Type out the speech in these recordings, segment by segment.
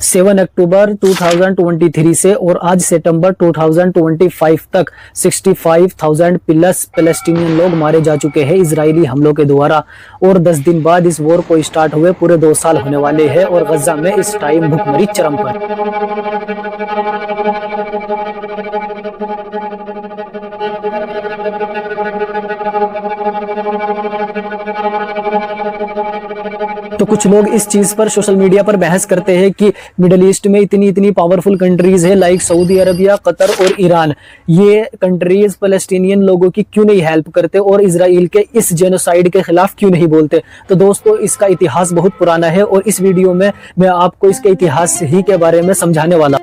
7 अक्टूबर 2023 से और आज सितंबर 2025 तक 65,000 प्लस पैलेस्टीनियन लोग मारे जा चुके हैं इजरायली हमलों के द्वारा। और 10 दिन बाद इस वॉर को स्टार्ट हुए पूरे 2 साल होने वाले हैं और गजा में इस टाइम भुखमरी चरम पर। तो कुछ लोग इस चीज पर सोशल मीडिया पर बहस करते हैं कि मिडिल ईस्ट में इतनी पावरफुल कंट्रीज है लाइक सऊदी अरबिया, कतर और ईरान, ये कंट्रीज पैलेस्टीनियन लोगों की क्यों नहीं हेल्प करते और इजराइल के इस जेनोसाइड के खिलाफ क्यों नहीं बोलते। तो दोस्तों, इसका इतिहास बहुत पुराना है और इस वीडियो में मैं आपको इसके इतिहास ही के बारे में समझाने वाला।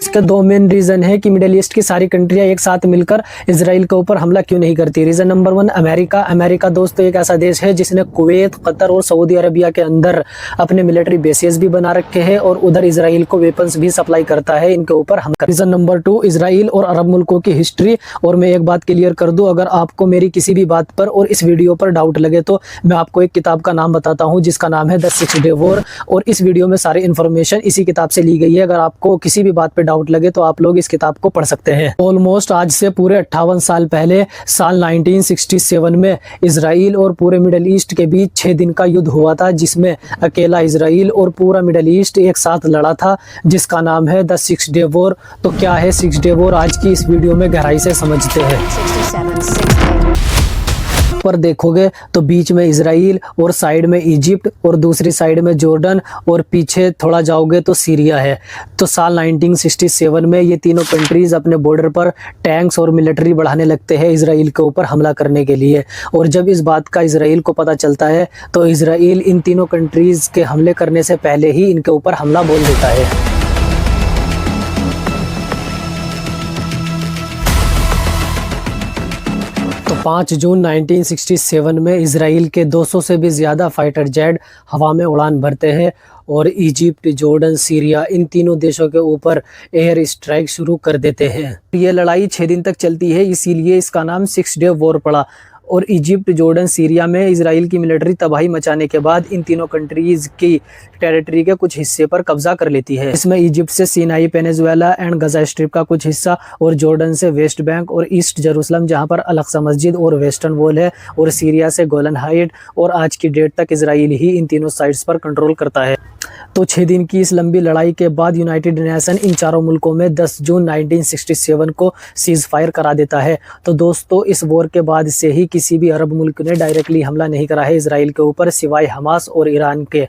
इसके 2 मेन रीजन है कि मिडिल ईस्ट की सारी कंट्रियां एक साथ मिलकर इजराइल के ऊपर हमला क्यों नहीं करती। रीजन नंबर 1, अमेरिका दोस्तों एक ऐसा देश है जिसने कुवैत, कतर और सऊदी अरबिया के अंदर अपने मिलिट्री बेसेस भी बना रखे हैं और उधर इजराइल को वेपन्स भी सप्लाई करता है इनके ऊपर हमला। रीजन नंबर 2, इजराइल और अरब मुल्कों की हिस्ट्री। और मैं एक बात क्लियर कर दूं, अगर आपको मेरी किसी भी बात पर और इस वीडियो पर डाउट लगे तो मैं आपको एक किताब का नाम बताता हूं जिसका नाम है द 6 डे वॉर, और इस वीडियो में सारी इन्फॉर्मेशन इसी किताब से ली गई है। अगर आपको किसी भी बात पर डाउट लगे तो आप लोग इस किताब को पढ़ सकते हैं। ऑलमोस्ट आज से पूरे 58 साल पहले साल 1967 में इजराइल और पूरे मिडिल ईस्ट के बीच 6 दिन का युद्ध हुआ था, जिसमें अकेला इजराइल और पूरा मिडिल ईस्ट एक साथ लड़ा था, जिसका नाम है द 6 डे वॉर। तो क्या है 6 डे वॉर, आज की इस वीडियो में गहराई से समझते हैं। पर देखोगे तो बीच में इजराइल और साइड में इजिप्ट और दूसरी साइड में जॉर्डन और पीछे थोड़ा जाओगे तो सीरिया है। तो साल 1967 में ये तीनों कंट्रीज अपने बॉर्डर पर टैंक्स और मिलिट्री बढ़ाने लगते हैं इजराइल के ऊपर हमला करने के लिए। और जब इस बात का इजराइल को पता चलता है तो इजराइल इन तीनों कंट्रीज के हमले करने से पहले ही इनके ऊपर हमला बोल देता है। तो 5 जून 1967 में इजराइल के 200 से भी ज़्यादा फाइटर जेट हवा में उड़ान भरते हैं और इजिप्ट, जॉर्डन, सीरिया इन तीनों देशों के ऊपर एयर स्ट्राइक शुरू कर देते हैं। ये लड़ाई 6 दिन तक चलती है, इसीलिए इसका नाम 6 डे वॉर पड़ा। और इजिप्ट, जॉर्डन, सीरिया में इजराइल की मिलिट्री तबाही मचाने के बाद इन तीनों कंट्रीज की टेरिटरी के कुछ हिस्से पर कब्जा कर लेती है। इसमें इजिप्ट से Sinai peninsula and Gaza strip का कुछ हिस्सा, और जॉर्डन से वेस्ट बैंक और ईस्ट जेरूसलम जहां पर अल-अक्सा मस्जिद और वेस्टर्न वॉल है, और सीरिया से गोलन हाइट। और आज की डेट तक इजराइल ही इन तीनों साइड्स पर कंट्रोल करता है। तो 6 दिन की इस लंबी लड़ाई के बाद यूनाइटेड नेशन इन चारों मुल्कों में 10 जून 1967 को सीज फायर करा देता है। तो दोस्तों, इस वॉर के बाद से ही किसी भी अरब मुल्क ने डायरेक्टली हमला नहीं करा है इजराइल के ऊपर, सिवाय हमास और ईरान के।